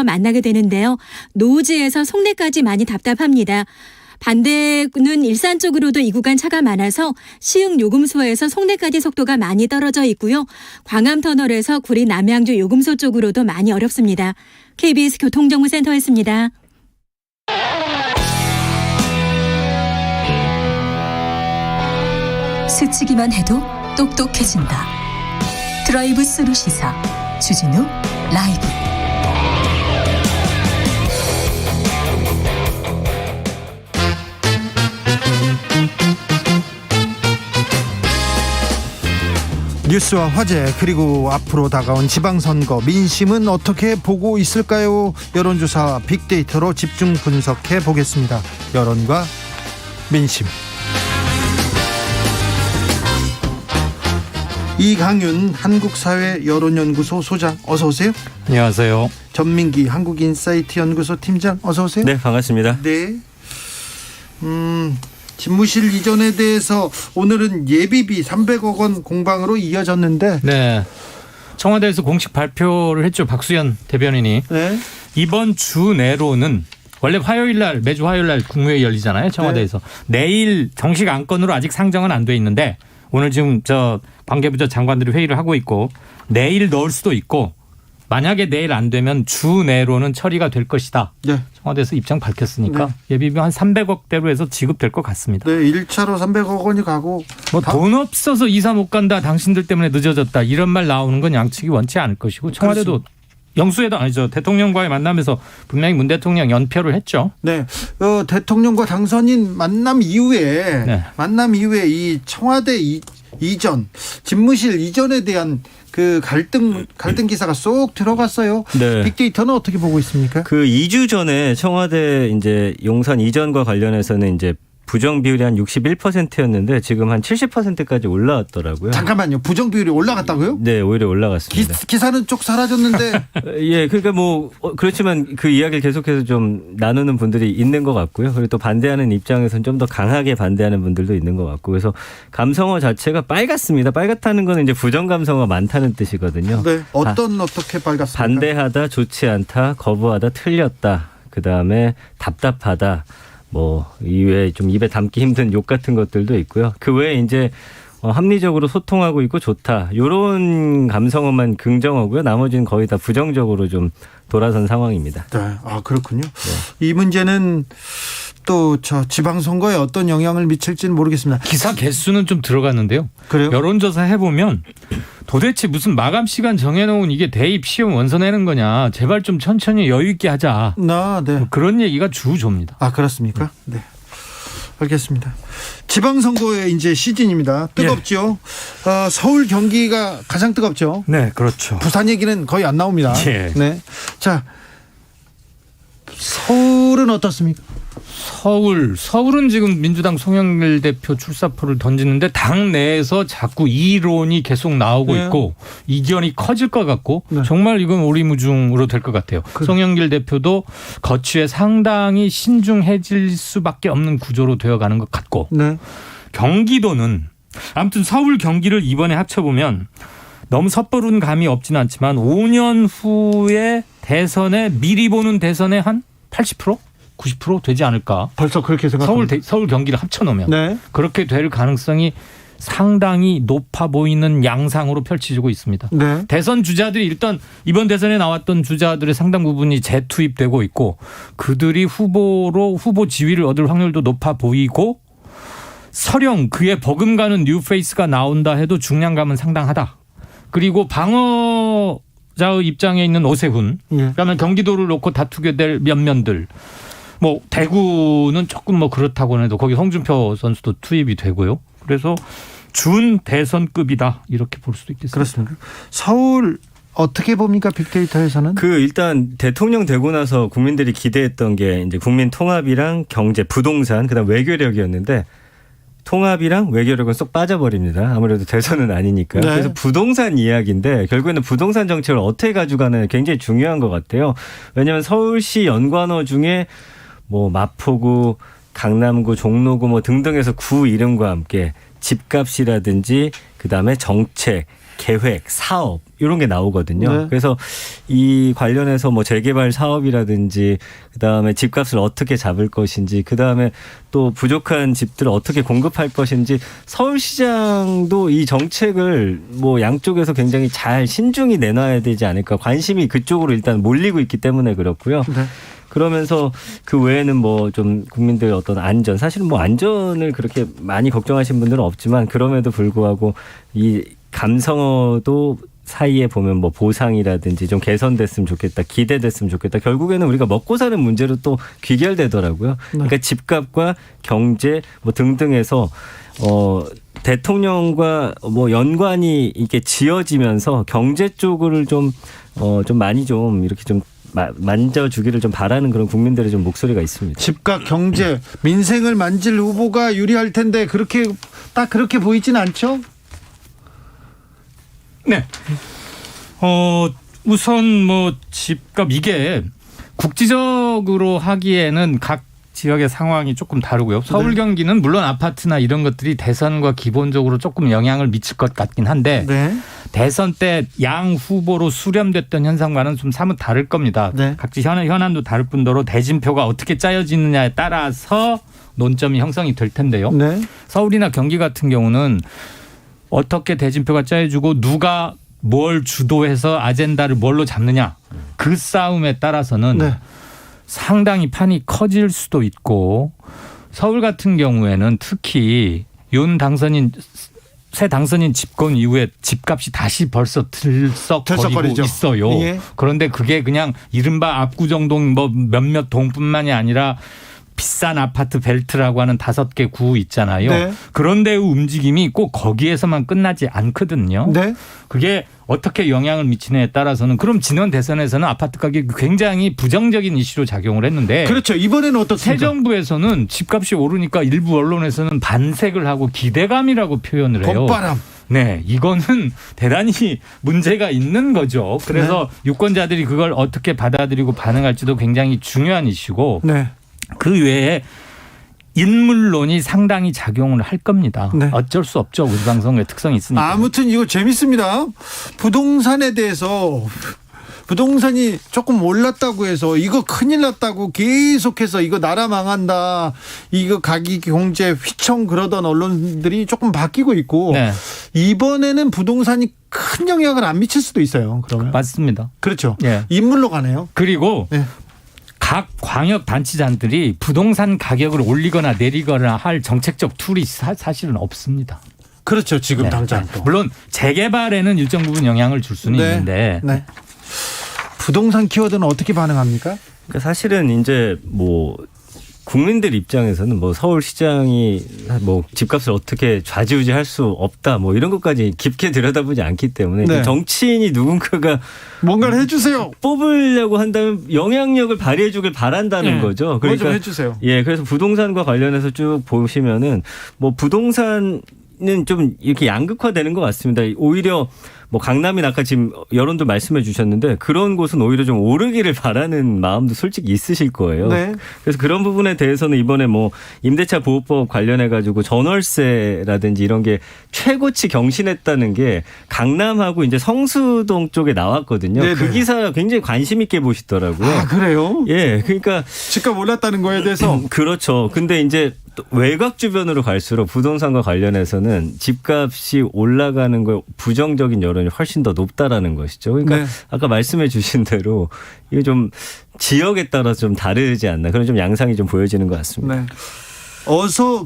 속도에서 만나게 되는데요. 노지에서 송내까지 많이 답답합니다. 반대는 일산 쪽으로도 이 구간 차가 많아서 시흥 요금소에서 송내까지 속도가 많이 떨어져 있고요. 광암터널에서 구리 남양주 요금소 쪽으로도 많이 어렵습니다. KBS 교통정보센터였습니다. 스치기만 해도 똑똑해진다. 드라이브 스루 시사 주진우 라이브. 뉴스와 화제 그리고 앞으로 다가온 지방선거 민심은 어떻게 보고 있을까요? 여론조사 빅데이터로 집중 분석해 보겠습니다. 여론과 민심. 이강윤 한국사회여론연구소 소장 어서 오세요. 안녕하세요. 전민기 한국인사이트 연구소 팀장 어서 오세요. 네, 반갑습니다. 네. 집무실 이전에 대해서 오늘은 예비비 300억 원 공방으로 이어졌는데 네. 청와대에서 공식 발표를 했죠. 박수현 대변인이. 네. 이번 주 내로는 원래 매주 화요일 날 국무회의 열리잖아요. 청와대에서. 네. 내일 정식 안건으로 아직 상정은 안 돼 있는데 오늘 지금 관계부처 장관들이 회의를 하고 있고 내일 넣을 수도 있고 만약에 내일 안 되면 주 내로는 처리가 될 것이다. 네. 청와대에서 입장 밝혔으니까 네. 예비비 한 300억대로 해서 지급될 것 같습니다. 네, 1차로 300억 원이 가고 돈 없어서 이사 못 간다. 당신들 때문에 늦어졌다. 이런 말 나오는 건 양측이 원치 않을 것이고 청와대도 영수회담 아니죠. 대통령과의 만남에서 분명히 문 대통령 연표를 했죠. 네, 대통령과 당선인 만남 이후에 이 청와대 이전 집무실 이전에 대한 그 갈등 기사가 쏙 들어갔어요. 네. 빅데이터는 어떻게 보고 있습니까? 그 2주 전에 청와대 이제 용산 이전과 관련해서는 이제 부정 비율이 한 61%였는데 지금 한 70%까지 올라왔더라고요. 잠깐만요. 부정 비율이 올라갔다고요? 네, 오히려 올라갔습니다. 기사는 쭉 사라졌는데. 예, 그러니까 그렇지만 그 이야기를 계속해서 좀 나누는 분들이 있는 것 같고요. 그리고 또 반대하는 입장에서는 좀 더 강하게 반대하는 분들도 있는 것 같고, 그래서 감성어 자체가 빨갛습니다. 빨갛다는 건 이제 부정 감성어가 많다는 뜻이거든요. 네, 어떻게 빨갛습니까? 반대하다, 좋지 않다, 거부하다, 틀렸다. 그 다음에 답답하다. 이외에 좀 입에 담기 힘든 욕 같은 것들도 있고요. 그 외에 이제 합리적으로 소통하고 있고 좋다. 이런 감성어만 긍정어고요. 나머지는 거의 다 부정적으로 좀 돌아선 상황입니다. 네, 그렇군요. 네. 이 문제는 또 지방선거에 어떤 영향을 미칠지는 모르겠습니다. 기사 개수는 좀 들어갔는데요. 그래요? 여론조사 해보면 도대체 무슨 마감 시간 정해놓은 이게 대입 시험 원서 내는 거냐. 제발 좀 천천히 여유 있게 하자. 네. 그런 얘기가 주조입니다. 그렇습니까? 네. 알겠습니다. 지방선거의 이제 시즌입니다. 뜨겁죠. 예. 서울 경기가 가장 뜨겁죠. 네, 그렇죠. 부산 얘기는 거의 안 나옵니다. 예. 네. 자, 서울은 어떻습니까? 서울은 지금 민주당 송영길 대표 출사표를 던지는데 당 내에서 자꾸 이론이 계속 나오고 네. 있고 이견이 커질 것 같고 네. 정말 이건 오리무중으로 될 것 같아요. 송영길 대표도 거취에 상당히 신중해질 수밖에 없는 구조로 되어가는 것 같고 네. 경기도는 아무튼 서울 경기를 이번에 합쳐보면 너무 섣부른 감이 없지는 않지만 5년 후에 대선에 미리 보는 대선에 한 80%? 90% 되지 않을까. 벌써 그렇게 생각합니다. 서울 경기를 합쳐놓으면. 네. 그렇게 될 가능성이 상당히 높아 보이는 양상으로 펼쳐지고 있습니다. 네. 대선 주자들이 일단 이번 대선에 나왔던 주자들의 상당 부분이 재투입되고 있고 그들이 후보 지위를 얻을 확률도 높아 보이고 설령 그에 버금가는 뉴페이스가 나온다 해도 중량감은 상당하다. 그리고 방어자의 입장에 있는 오세훈, 그러면 경기도를 놓고 다투게 될 면면들, 대구는 조금 그렇다고는 해도 거기 홍준표 선수도 투입이 되고요. 그래서 준 대선급이다 이렇게 볼 수도 있겠습니다. 그렇습니까? 서울 어떻게 봅니까 빅데이터에서는? 일단 대통령 되고 나서 국민들이 기대했던 게 이제 국민 통합이랑 경제, 부동산, 그다음 외교력이었는데. 통합이랑 외교력은 쏙 빠져버립니다. 아무래도 대선은 아니니까요. 네. 그래서 부동산 이야기인데 결국에는 부동산 정책을 어떻게 가져가는 굉장히 중요한 것 같아요. 왜냐하면 서울시 연관어 중에 마포구, 강남구, 종로구 등등해서 구 이름과 함께 집값이라든지 그다음에 정책, 계획, 사업 이런 게 나오거든요. 네. 그래서 이 관련해서 뭐 재개발 사업이라든지 그다음에 집값을 어떻게 잡을 것인지 그다음에 또 부족한 집들을 어떻게 공급할 것인지 서울시장도 이 정책을 뭐 양쪽에서 굉장히 잘 신중히 내놔야 되지 않을까. 관심이 그쪽으로 일단 몰리고 있기 때문에 그렇고요. 네. 그러면서 그 외에는 뭐 좀 국민들 어떤 안전, 사실은 뭐 안전을 그렇게 많이 걱정하신 분들은 없지만 그럼에도 불구하고 이 감성어도 사이에 보면 뭐 보상이라든지 좀 개선됐으면 좋겠다, 기대됐으면 좋겠다. 결국에는 우리가 먹고 사는 문제로 또 귀결되더라고요. 그러니까 집값과 경제 뭐 등등에서 대통령과 뭐 연관이 이렇게 지어지면서 경제 쪽을 좀 많이 좀 이렇게 좀 만져주기를 좀 바라는 그런 국민들의 좀 목소리가 있습니다. 집값, 경제, 민생을 만질 후보가 유리할 텐데 딱 그렇게 보이진 않죠? 네. 우선 뭐 집값 이게 국지적으로 하기에는 각 지역의 상황이 조금 다르고요. 서울 경기는 물론 아파트나 이런 것들이 대선과 기본적으로 조금 영향을 미칠 것 같긴 한데 네. 대선 때 양 후보로 수렴됐던 현상과는 좀 사뭇 다를 겁니다. 네. 각지 현안도 다를 뿐더러 대진표가 어떻게 짜여지느냐에 따라서 논점이 형성이 될 텐데요. 네. 서울이나 경기 같은 경우는 어떻게 대진표가 짜여지고 누가 뭘 주도해서 아젠다를 뭘로 잡느냐 그 싸움에 따라서는 네. 상당히 판이 커질 수도 있고 서울 같은 경우에는 특히 새 당선인 집권 이후에 집값이 다시 벌써 들썩거리고 들썩거리죠. 있어요. 예. 그런데 그게 그냥 이른바 압구정동 뭐 몇몇 동뿐만이 아니라 비싼 아파트 벨트라고 하는 5개 구 있잖아요. 네. 그런데의 움직임이 꼭 거기에서만 끝나지 않거든요. 네. 그게 어떻게 영향을 미치느냐에 따라서는 그럼 지난 대선에서는 아파트 가격이 굉장히 부정적인 이슈로 작용을 했는데 그렇죠. 이번에는 새 어떻습니까? 정부에서는 집값이 오르니까 일부 언론에서는 반색을 하고 기대감이라고 표현을 해요. 봄바람. 네, 이거는 대단히 문제가 있는 거죠. 그래서 유권자들이 그걸 어떻게 받아들이고 반응할지도 굉장히 중요한 이슈고 네. 그 외에 인물론이 상당히 작용을 할 겁니다. 네. 어쩔 수 없죠. 우리 방송의 특성이 있으니까. 아무튼 이거 재밌습니다. 부동산에 대해서 부동산이 조금 올랐다고 해서 이거 큰일 났다고 계속해서 이거 나라 망한다. 이거 가기 경제 휘청 그러던 언론들이 조금 바뀌고 있고 네. 이번에는 부동산이 큰 영향을 안 미칠 수도 있어요. 그러면. 맞습니다. 그렇죠. 예. 인물로 가네요. 그리고 네. 각 광역 단체장들이 부동산 가격을 올리거나 내리거나 할 정책적 툴이 사실은 없습니다. 그렇죠. 지금 네. 당장 또. 물론 재개발에는 일정 부분 영향을 줄 수는 네. 있는데 네. 부동산 키워드는 어떻게 반응합니까? 그러니까 사실은 이제 뭐 국민들 입장에서는 뭐 서울시장이 뭐 집값을 어떻게 좌지우지할 수 없다 뭐 이런 것까지 깊게 들여다보지 않기 때문에 네. 정치인이 누군가가 뭔가를 해주세요. 뽑으려고 한다면 영향력을 발휘해 주길 바란다는 네. 거죠. 그거 좀 해주세요. 예, 그래서 부동산과 관련해서 쭉 보시면은 뭐 부동산은 좀 이렇게 양극화되는 것 같습니다. 오히려 뭐 강남이나 아까 지금 여론도 말씀해 주셨는데 그런 곳은 오히려 좀 오르기를 바라는 마음도 솔직히 있으실 거예요. 네. 그래서 그런 부분에 대해서는 이번에 뭐 임대차 보호법 관련해 가지고 전월세라든지 이런 게 최고치 경신했다는 게 강남하고 이제 성수동 쪽에 나왔거든요. 네네. 그 기사 굉장히 관심 있게 보시더라고요. 아, 그래요? 예, 그러니까 집값 올랐다는 거에 대해서 그렇죠. 근데 이제 또 외곽 주변으로 갈수록 부동산과 관련해서는 집값이 올라가는 거 부정적인 여론이 훨씬 더 높다라는 것이죠. 그러니까 네. 아까 말씀해 주신 대로 이게 좀 지역에 따라서 좀 다르지 않나 그런 좀 양상이 좀 보여지는 것 같습니다. 네.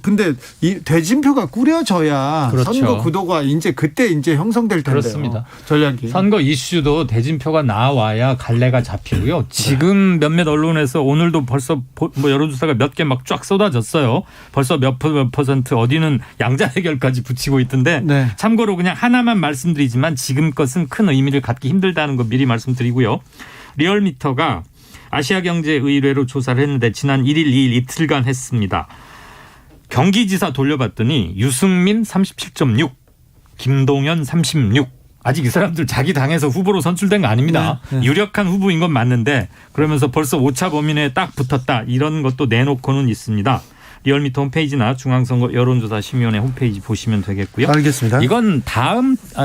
근데 이 대진표가 꾸려져야 그렇죠. 선거 구도가 그때 형성될 텐데요. 그렇습니다. 전략이. 선거 이슈도 대진표가 나와야 갈래가 잡히고요. 지금 몇몇 언론에서 오늘도 벌써 뭐 여론조사가 몇 개 막 쫙 쏟아졌어요. 벌써 몇 퍼센트 어디는 양자 해결까지 붙이고 있던데 네. 참고로 그냥 하나만 말씀드리지만 지금 것은 큰 의미를 갖기 힘들다는 거 미리 말씀드리고요. 리얼미터가 아시아경제의뢰로 조사를 했는데 지난 1일, 2일 이틀간 했습니다. 경기지사 돌려봤더니 유승민 37.6, 김동연 36. 아직 이 사람들 자기 당에서 후보로 선출된 거 아닙니다. 네, 네. 유력한 후보인 건 맞는데 그러면서 벌써 오차 범위 내에 딱 붙었다. 이런 것도 내놓고는 있습니다. 리얼미터 홈페이지나 중앙선거 여론조사심의원회 홈페이지 보시면 되겠고요. 알겠습니다. 이건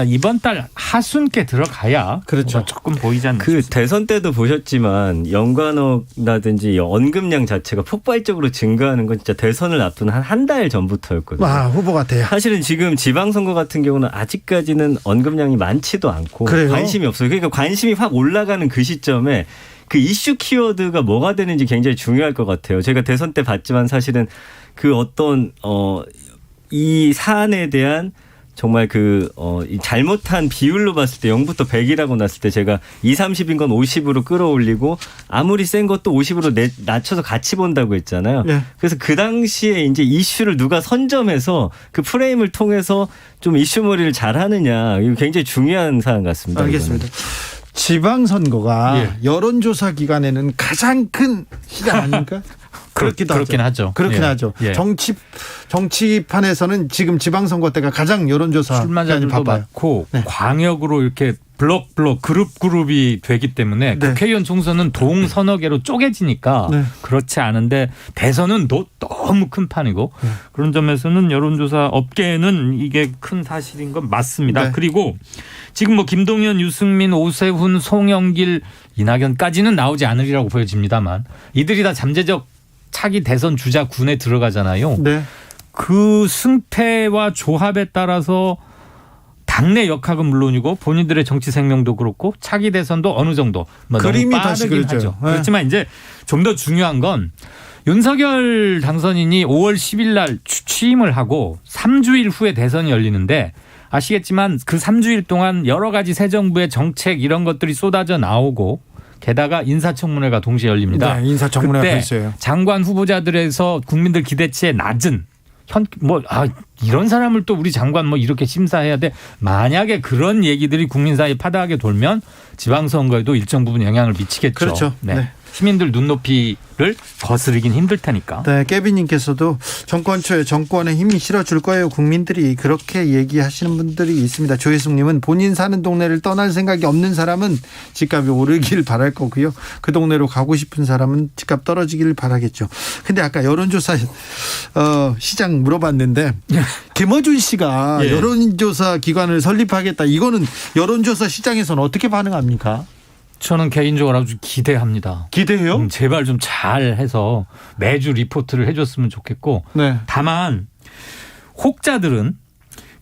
이번 달 하순께 들어가야 그렇죠. 뭐가 조금 보이지 않나 그 싶습니다. 대선 때도 보셨지만 연관어라든지 언급량 자체가 폭발적으로 증가하는 건 진짜 대선을 앞둔 한 달 전부터였거든요. 후보 같아요. 사실은 지금 지방선거 같은 경우는 아직까지는 언급량이 많지도 않고 그래요? 관심이 없어요. 그러니까 관심이 확 올라가는 그 시점에 그 이슈 키워드가 뭐가 되는지 굉장히 중요할 것 같아요. 제가 대선 때 봤지만 사실은 그 어떤 이 사안에 대한 정말 이 잘못한 비율로 봤을 때 0부터 100이라고 났을 때 제가 2, 30인 건 50으로 끌어올리고 아무리 센 것도 50으로 낮춰서 같이 본다고 했잖아요. 네. 그래서 그 당시에 이제 이슈를 누가 선점해서 그 프레임을 통해서 좀 이슈몰이를 잘 하느냐 이거 굉장히 중요한 사안 같습니다. 알겠습니다. 지방선거가 예. 여론조사 기간에는 가장 큰 시간 아닙니까? 그렇긴 하죠. 그렇긴 예. 하죠. 예. 정치판에서는 지금 지방선거 때가 가장 여론조사 기간이 출마자들도 바빠요. 많고 네. 광역으로 이렇게 블록 그룹이 되기 때문에 네. 국회의원 총선은 동 서너 개로 쪼개지니까 네. 그렇지 않은데 대선은 너무 큰 판이고 네. 그런 점에서는 여론조사 업계에는 이게 큰 사실인 건 맞습니다. 네. 그리고 지금 뭐 김동연, 유승민, 오세훈, 송영길, 이낙연까지는 나오지 않으리라고 보여집니다만 이들이 다 잠재적 차기 대선 주자 군에 들어가잖아요. 네. 그 승패와 조합에 따라서 당내 역학은 물론이고 본인들의 정치 생명도 그렇고 차기 대선도 어느 정도 뭐 그림이 너무 다시 빠르긴 그려져요. 하죠. 네. 그렇지만 이제 좀 더 중요한 건 윤석열 당선인이 5월 10일 날 취임을 하고 3주일 후에 대선이 열리는데 아시겠지만 그 3주일 동안 여러 가지 새 정부의 정책 이런 것들이 쏟아져 나오고 게다가 인사청문회가 동시에 열립니다. 네, 인사청문회가 그때 있어요. 장관 후보자들에서 국민들 기대치에 낮은 이런 사람을 또 우리 장관 이렇게 심사해야 돼. 만약에 그런 얘기들이 국민 사이에 파다하게 돌면 지방선거에도 일정 부분 영향을 미치겠죠. 그렇죠. 네. 시민들 눈높이를 거스르긴 힘들 테니까. 네, 깨비님께서도 정권 초에 정권에 힘이 실어줄 거예요. 국민들이 그렇게 얘기하시는 분들이 있습니다. 조혜숙님은 본인 사는 동네를 떠날 생각이 없는 사람은 집값이 오르길 바랄 거고요. 그 동네로 가고 싶은 사람은 집값 떨어지길 바라겠죠. 근데 아까 여론조사 시장 물어봤는데 김어준 씨가 예. 여론조사 기관을 설립하겠다. 이거는 여론조사 시장에서는 어떻게 반응합니까? 저는 개인적으로 아주 기대합니다. 기대해요? 제발 좀 잘해서 매주 리포트를 해줬으면 좋겠고 네. 다만 혹자들은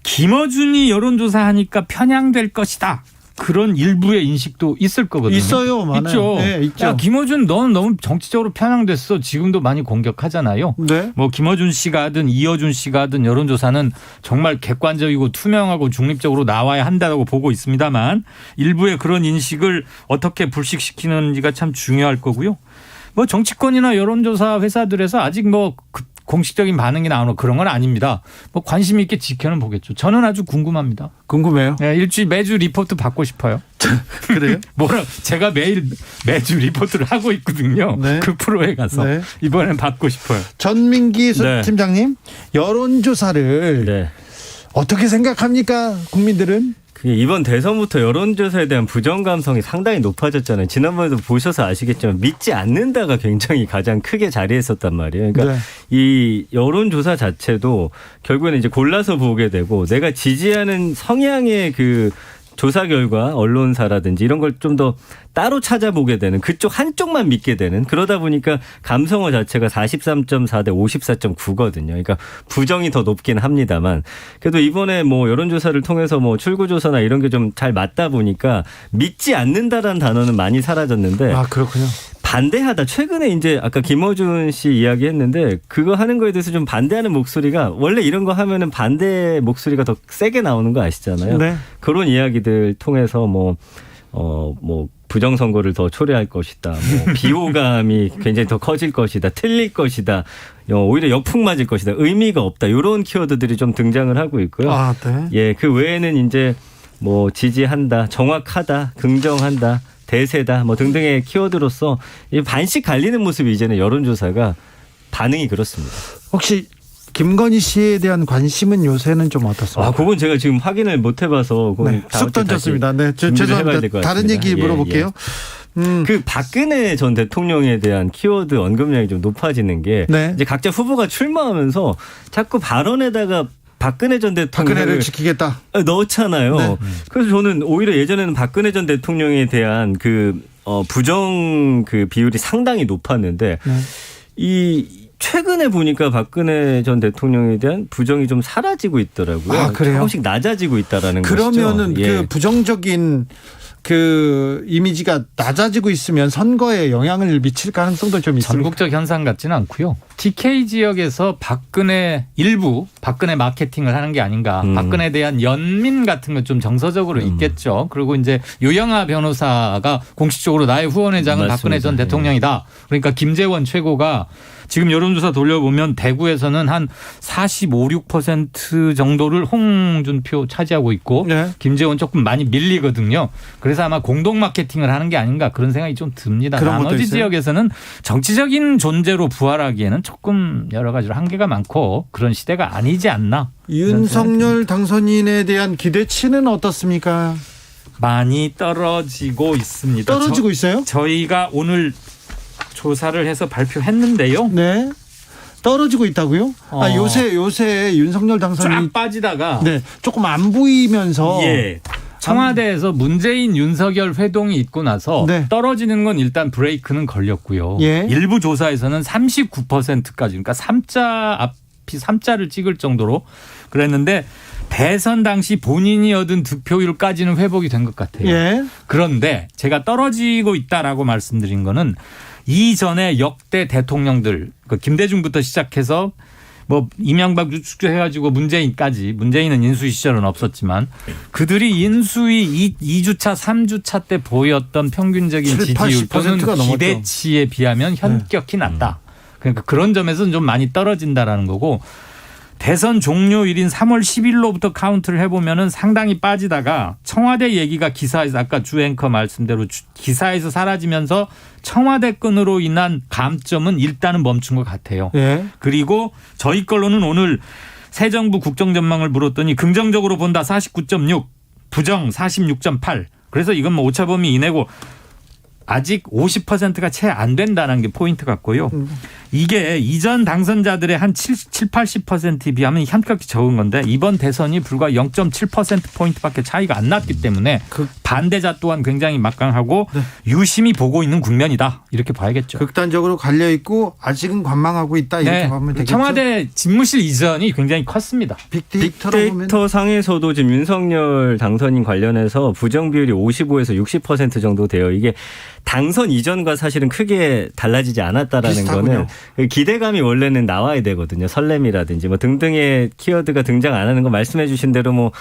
김어준이 여론조사하니까 편향될 것이다. 그런 일부의 인식도 있을 거거든요. 있어요, 많아요. 있죠. 네, 있죠. 야, 김어준 넌 너무 정치적으로 편향됐어. 지금도 많이 공격하잖아요. 네. 뭐 김어준 씨가 하든 이어준 씨가 하든 여론조사는 정말 객관적이고 투명하고 중립적으로 나와야 한다고 보고 있습니다만 일부의 그런 인식을 어떻게 불식시키는지가 참 중요할 거고요. 뭐 정치권이나 여론조사 회사들에서 아직 공식적인 반응이 나오는 그런 건 아닙니다. 관심 있게 지켜는 보겠죠. 저는 아주 궁금합니다. 궁금해요. 네, 매주 리포트 받고 싶어요. 그래요? 제가 매주 리포트를 하고 있거든요. 네. 그 프로에 가서 네. 이번엔 받고 싶어요. 전민기 네. 팀장님, 여론조사를 네. 어떻게 생각합니까? 국민들은? 이번 대선부터 여론조사에 대한 부정 감성이 상당히 높아졌잖아요. 지난번에도 보셔서 아시겠지만 믿지 않는다가 굉장히 가장 크게 자리했었단 말이에요. 그러니까 네. 이 여론조사 자체도 결국에는 이제 골라서 보게 되고 내가 지지하는 성향의 그 조사 결과 언론사라든지 이런 걸 좀 더 따로 찾아보게 되는 그쪽 한쪽만 믿게 되는 그러다 보니까 감성어 자체가 43.4 대 54.9거든요. 그러니까 부정이 더 높긴 합니다만 그래도 이번에 여론조사를 통해서 출구조사나 이런 게 좀 잘 맞다 보니까 믿지 않는다라는 단어는 많이 사라졌는데 아, 그렇군요. 반대하다. 최근에 이제 아까 김어준 씨 이야기했는데 그거 하는 거에 대해서 좀 반대하는 목소리가 원래 이런 거 하면은 반대 목소리가 더 세게 나오는 거 아시잖아요. 네. 그런 이야기들 통해서 부정선거를 더 초래할 것이다. 비호감이 굉장히 더 커질 것이다. 틀릴 것이다. 오히려 역풍 맞을 것이다. 의미가 없다. 이런 키워드들이 좀 등장을 하고 있고요. 아, 네. 예, 그 외에는 이제 지지한다, 정확하다, 긍정한다, 대세다, 등등의 키워드로서 반씩 갈리는 모습이 이제는 여론조사가 반응이 그렇습니다. 혹시 김건희 씨에 대한 관심은 요새는 좀 어떻습니까? 그건 제가 지금 확인을 못 해봐서 네, 쑥 던졌습니다. 네, 준비를 해봐야 죄송합니다. 될것 다른 같습니다. 얘기 예, 물어볼게요. 예. 그 박근혜 전 대통령에 대한 키워드 언급량이 좀 높아지는 게 네. 이제 각자 후보가 출마하면서 자꾸 발언에다가 박근혜 전 대통령을 박근혜를 지키겠다. 넣잖아요. 네. 그래서 저는 오히려 예전에는 박근혜 전 대통령에 대한 그 부정 그 비율이 상당히 높았는데 이 최근에 보니까 박근혜 전 대통령에 대한 부정이 좀 사라지고 있더라고요. 아, 그래요? 조금씩 낮아지고 있다라는 그러면은 것이죠. 예. 그 부정적인 그 이미지가 낮아지고 있으면 선거에 영향을 미칠 가능성도 좀 있습니다. 전국적 현상 같지는 않고요. TK 지역에서 일부 박근혜 마케팅을 하는 게 아닌가. 박근혜에 대한 연민 같은 건 좀 정서적으로 있겠죠. 그리고 이제 유영하 변호사가 공식적으로 나의 후원회장은 맞습니다. 박근혜 전 대통령이다. 그러니까 김재원 최고가 지금 여론조사 돌려보면 대구에서는 한 45, 6% 정도를 홍준표 차지하고 있고 네. 김재원 조금 많이 밀리거든요. 그래서 아마 공동 마케팅을 하는 게 아닌가 그런 생각이 좀 듭니다. 그런 것도 나머지 있어요? 지역에서는 정치적인 존재로 부활하기에는 조금 여러 가지로 한계가 많고 그런 시대가 아니지 않나. 윤석열 당선인에 대한 기대치는 어떻습니까? 많이 떨어지고 있습니다. 떨어지고 있어요? 저희가 오늘 조사를 해서 발표했는데요. 네. 떨어지고 있다고요? 아, 요새 윤석열 당선인이 쫙 빠지다가 네, 조금 안 보이면서 예. 청와대에서 문재인 윤석열 회동이 있고 나서 네. 떨어지는 건 일단 브레이크는 걸렸고요. 예. 일부 조사에서는 39%까지 그러니까 3자를 찍을 정도로 그랬는데 대선 당시 본인이 얻은 득표율까지는 회복이 된 것 같아요. 예. 그런데 제가 떨어지고 있다라고 말씀드린 거는 이전에 역대 대통령들 그 김대중부터 시작해서 뭐 이명박 유축해가지고 문재인까지 문재인은 인수위 시절은 없었지만 그들이 인수위 2주차 3주차 때 보였던 평균적인 7, 지지율 또는 80%가 넘었죠. 기대치에 비하면 현격히 낮다. 그러니까 그런 점에서는 좀 많이 떨어진다라는 거고 대선 종료일인 3월 10일로부터 카운트를 해보면은 상당히 빠지다가 청와대 얘기가 기사에서 아까 주 앵커 말씀대로 기사에서 사라지면서 청와대 건으로 인한 감점은 일단은 멈춘 것 같아요. 예. 그리고 저희 걸로는 오늘 새 정부 국정전망을 물었더니 긍정적으로 본다 49.6, 부정 46.8. 그래서 이건 뭐 오차범위 이내고 아직 50%가 채 안 된다는 게 포인트 같고요. 이게 이전 당선자들의 한 70, 80%에 비하면 현격히 적은 건데 이번 대선이 불과 0.7%포인트밖에 차이가 안 났기 때문에 반대자 또한 굉장히 막강하고 유심히 보고 있는 국면이다. 이렇게 봐야겠죠. 극단적으로 갈려 있고 아직은 관망하고 있다 이렇게 보면 되겠죠. 청와대 집무실 이전이 굉장히 컸습니다. 빅데이터 상에서도 지금 윤석열 당선인 관련해서 부정 비율이 55에서 60% 정도 돼요. 이게 당선 이전과 사실은 크게 달라지지 않았다라는 비슷하군요. 거는 기대감이 원래는 나와야 되거든요. 설렘이라든지 뭐 등등의 키워드가 등장 안 하는 거 말씀해 주신 대로 뭐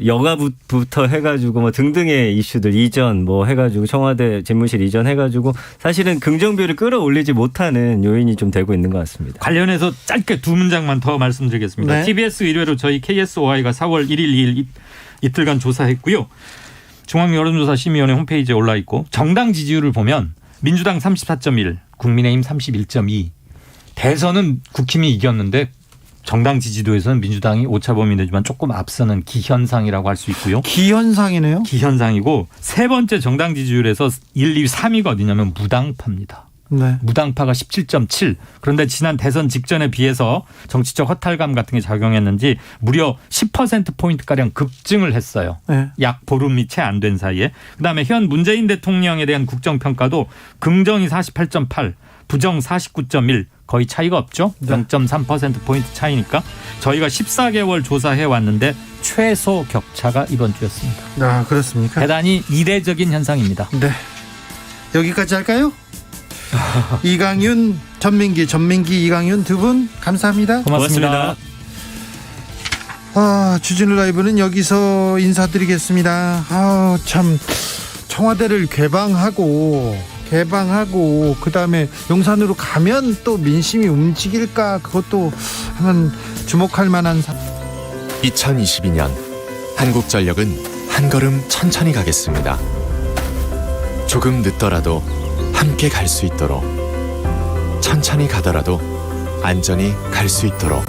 여가부터 해가지고 뭐 등등의 이슈들 이전 뭐 해가지고 청와대 집무실 이전 해가지고 사실은 긍정비율을 끌어올리지 못하는 요인이 좀 되고 있는 것 같습니다. 관련해서 짧게 두 문장만 더 말씀드리겠습니다. 네. TBS 의뢰로 저희 KSOI가 4월 1일 2일 이틀간 조사했고요. 중앙여론조사심의위원회 홈페이지에 올라 있고 정당 지지율을 보면 민주당 34.1, 국민의힘 31.2. 대선은 국힘이 이겼는데 정당 지지도에서는 민주당이 오차범위 내지만 조금 앞서는 기현상이라고 할 수 있고요. 기현상이네요. 기현상이고 세 번째 정당 지지율에서 1, 2, 3위가 어디냐면 무당파입니다. 네. 무당파가 17.7. 그런데 지난 대선 직전에 비해서 정치적 허탈감 같은 게 작용했는지 무려 10%포인트가량 급증을 했어요. 네. 약 보름이 채 안 된 사이에. 그다음에 현 문재인 대통령에 대한 국정평가도 긍정이 48.8, 부정 49.1. 거의 차이가 없죠. 네. 0.3%포인트 차이니까 저희가 14개월 조사해 왔는데 최소 격차가 이번 주였습니다. 아, 그렇습니까? 대단히 이례적인 현상입니다. 네. 여기까지 할까요? 이강윤, 전민기, 이강윤 두 분 감사합니다. 고맙습니다. 주진우 라이브는 여기서 인사드리겠습니다. 참 청와대를 개방하고 그다음에 용산으로 가면 또 민심이 움직일까 그것도 한번 주목할 만한 2022년 한국전력은 한 걸음 천천히 가겠습니다. 조금 늦더라도 함께 갈 수 있도록 천천히 가더라도 안전히 갈 수 있도록